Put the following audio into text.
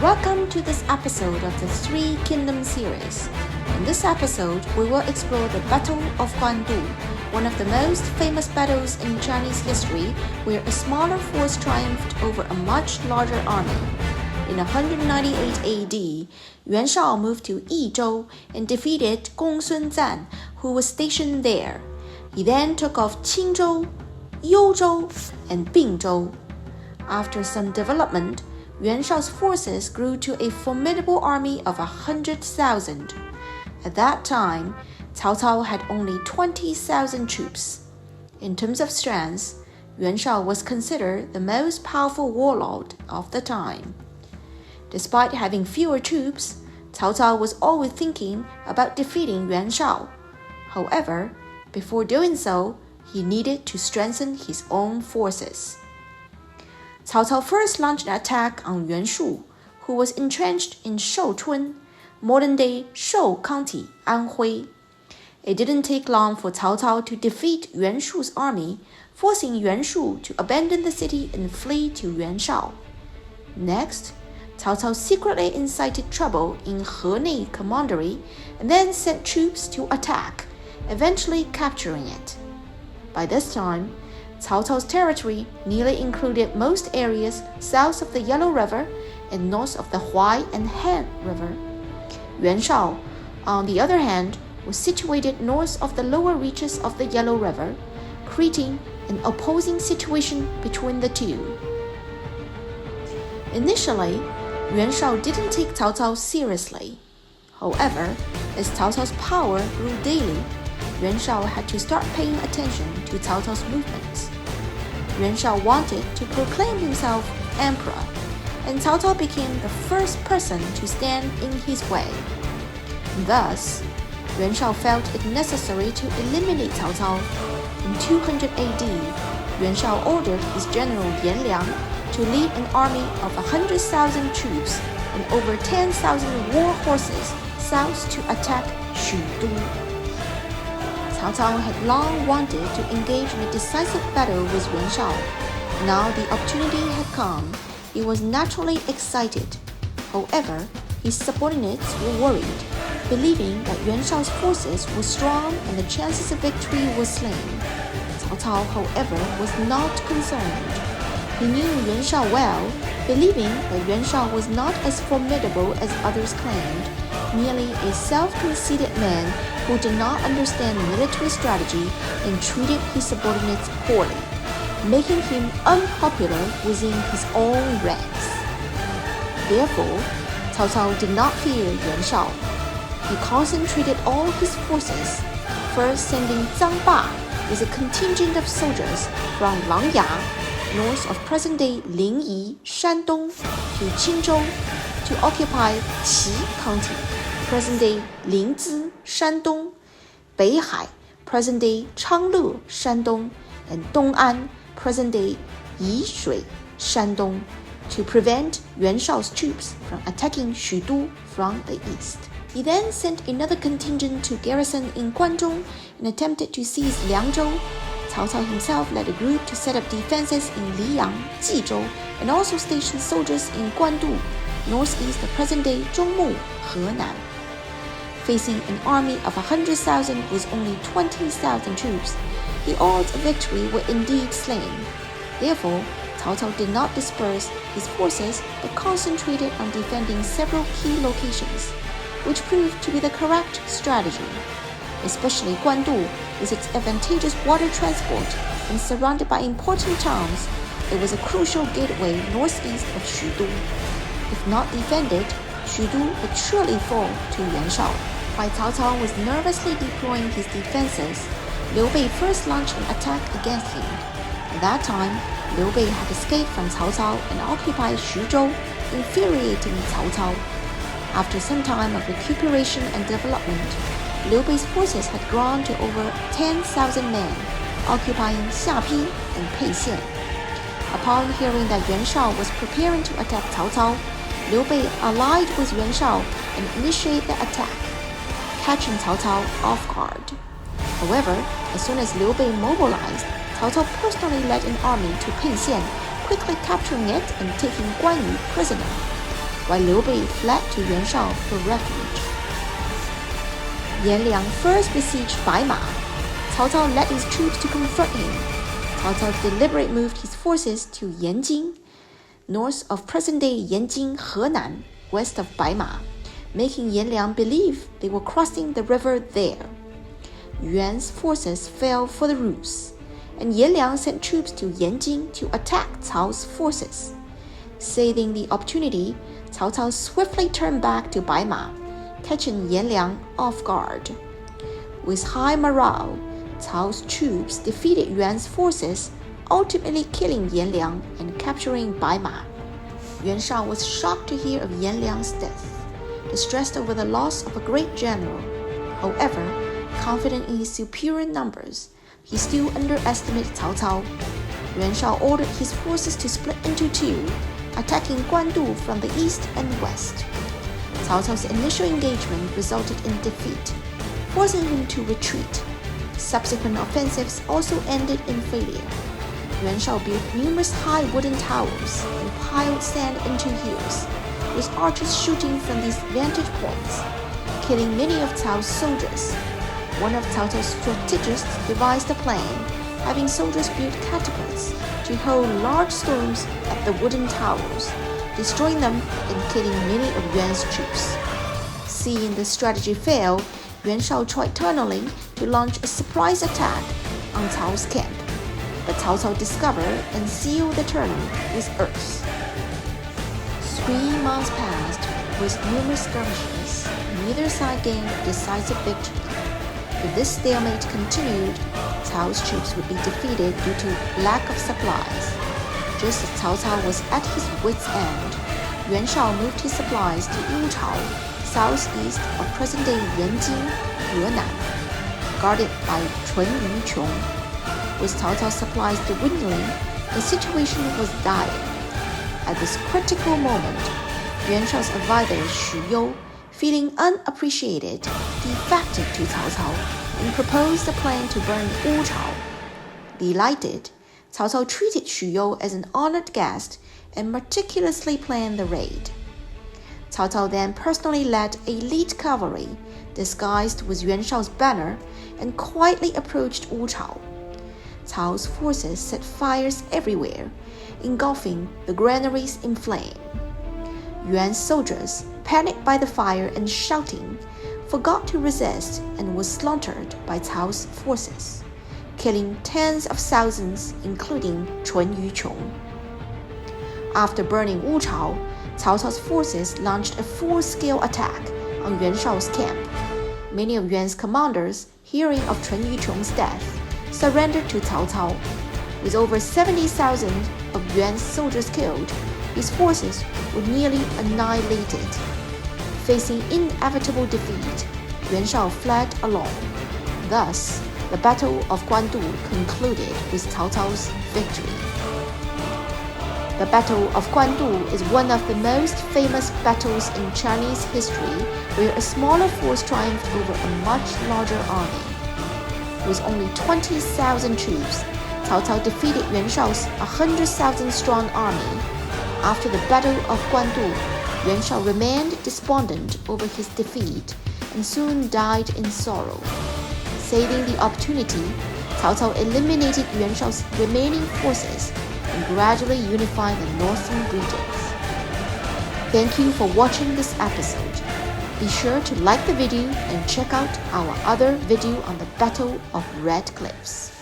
Welcome to this episode of the Three Kingdoms series. In this episode, we will explore the Battle of Guan, one of the most famous battles in Chinese history, where a smaller force triumphed over a much larger army. In 198 AD, Yuan Shao moved to Yizhou and defeated Gong Sun Zan, who was stationed there. He then took off Qingzhou, Youzhou, and Bingzhou. After some development, Yuan Shao's forces grew to a formidable army of 100,000. At that time, Cao Cao had only 20,000 troops. In terms of strength, Yuan Shao was considered the most powerful warlord of the time. Despite having fewer troops, Cao Cao was always thinking about defeating Yuan Shao. However, before doing so, he needed to strengthen his own forces. Cao Cao first launched an attack on Yuan Shu, who was entrenched in Shouchun, modern-day Shou County, Anhui. It didn't take long for Cao Cao to defeat Yuan Shu's army, forcing Yuan Shu to abandon the city and flee to Yuan Shao. Next, Cao Cao secretly incited trouble in Henei Commandery and then sent troops to attack, eventually capturing it. By this time, Cao Cao's territory nearly included most areas south of the Yellow River and north of the Huai and Han River. Yuan Shao, on the other hand, was situated north of the lower reaches of the Yellow River, creating an opposing situation between the two. Initially, Yuan Shao didn't take Cao Cao seriously. However, as Cao Cao's power grew daily, Yuan Shao had to start paying attention to Cao Cao's movements. Yuan Shao wanted to proclaim himself emperor, and Cao Cao became the first person to stand in his way. Thus, Yuan Shao felt it necessary to eliminate Cao Cao. In 200 AD, Yuan Shao ordered his general Yan Liang to lead an army of 100,000 troops and over 10,000 war horses south to attack Shudu. Cao Cao had long wanted to engage in a decisive battle with Yuan Shao. Now the opportunity had come. He was naturally excited. However, his subordinates were worried, believing that Yuan Shao's forces were strong and the chances of victory were slim. Cao Cao, however, was not concerned. He knew Yuan Shao well, believing that Yuan Shao was not as formidable as others claimed, merely a self-conceited man who did not understand military strategy and treated his subordinates poorly, making him unpopular within his own ranks. Therefore, Cao Cao did not fear Yuan Shao. He concentrated all his forces, first sending Zhang Ba with a contingent of soldiers from Langya, north of present-day Linyi, Shandong, to Qingzhou to occupy Qi County, present-day Linzi, Shandong, Beihai, present-day Changle, Shandong, and Dong'an, present-day Yishui, Shandong, to prevent Yuan Shao's troops from attacking Shudu from the east. He then sent another contingent to garrison in Guanzhong and attempted to seize Liangzhou. Cao Cao himself led a group to set up defenses in Liyang, Jizhou, and also stationed soldiers in Guandu, northeast of present-day Zhongmu, Henan. Facing an army of 100,000 with only 20,000 troops, the odds of victory were indeed slim. Therefore, Cao Cao did not disperse his forces but concentrated on defending several key locations, which proved to be the correct strategy. Especially Guandu, with its advantageous water transport and surrounded by important towns, it was a crucial gateway northeast of Shudu. If not defended, Shudu would surely fall to Yuan Shao. While Cao Cao was nervously deploying his defenses, Liu Bei first launched an attack against him. At that time, Liu Bei had escaped from Cao Cao and occupied Xuzhou, infuriating Cao Cao. After some time of recuperation and development, Liu Bei's forces had grown to over 10,000 men, occupying Xiapi and Peixian. Upon hearing that Yuan Shao was preparing to attack Cao Cao, Liu Bei allied with Yuan Shao and initiated the attack, catching Cao Cao off guard. However, as soon as Liu Bei mobilized, Cao Cao personally led an army to Peixian, quickly capturing it and taking Guan Yu prisoner. while Liu Bei fled to Yuan Shao for refuge. Yan Liang first besieged Baima. Cao Cao led his troops to confront him. Cao Cao deliberately moved his forces to Yanjing, north of present-day Yanjing, Henan, west of Baima, making Yan Liang believe they were crossing the river there. Yuan's forces fell for the ruse, and Yan Liang sent troops to Yanjing to attack Cao's forces. Seizing the opportunity, Cao Cao swiftly turned back to Baima, catching Yan Liang off guard. With high morale, Cao's troops defeated Yuan's forces, ultimately killing Yan Liang and capturing Baima. Yuan Shao was shocked to hear of Yan Liang's death, distressed over the loss of a great general. However, confident in his superior numbers, he still underestimated Cao Cao. Yuan Shao ordered his forces to split into two, attacking Guan from the east and west. Cao Cao's initial engagement resulted in defeat, forcing him to retreat. Subsequent offensives also ended in failure. Yuan Shao built numerous high wooden towers and piled sand into hills, with archers shooting from these vantage points, killing many of Cao's soldiers. One of Cao Cao's strategists devised a plan, having soldiers build catapults to hold large storms at the wooden towers, destroying them and killing many of Yuan's troops. Seeing the strategy fail, Yuan Shao tried tunneling to launch a surprise attack on Cao's camp, but Cao Cao discovered and sealed the tunnel with earth. 3 months passed with numerous skirmishes. Neither side gained decisive victory. If this stalemate continued, Cao's troops would be defeated due to lack of supplies. Just as Cao Cao was at his wit's end, Yuan Shao moved his supplies to Wuchao, southeast of present-day Yanjing, Henan, guarded by Chun Yuqiong. With Cao Cao's supplies dwindling, the situation was dire. At this critical moment, Yuan Shao's advisor Xu You, feeling unappreciated, defected to Cao Cao and proposed a plan to burn Wuchao. Delighted, Cao Cao treated Xu You as an honored guest and meticulously planned the raid. Cao Cao then personally led elite cavalry, disguised with Yuan Shao's banner, and quietly approached Wuchao. Cao's forces set fires everywhere, engulfing the granaries in flame. Yuan's soldiers, panicked by the fire and shouting, forgot to resist and was slaughtered by Cao's forces, killing tens of thousands, including Chun Yuqiong. After burning Wuchao, Cao Cao's forces launched a full-scale attack on Yuan Shao's camp. Many of Yuan's commanders, hearing of Chun Yuqiong's death, surrendered to Cao Cao. With over 70,000 of Yuan's soldiers killed, his forces were nearly annihilated. Facing inevitable defeat, Yuan Shao fled alone. Thus, the Battle of Guan concluded with Cao Cao's victory. The Battle of Guan is one of the most famous battles in Chinese history, where a smaller force triumphed over a much larger army. With only 20,000 troops, Cao Cao defeated Yuan Shao's 100,000-strong army. After the Battle of Guan Yuan Shao remained despondent over his defeat and soon died in sorrow. Seizing the opportunity, Cao Cao eliminated Yuan Shao's remaining forces and gradually unified the northern regions. Thank you for watching this episode. Be sure to like the video and check out our other video on the Battle of Red Cliffs.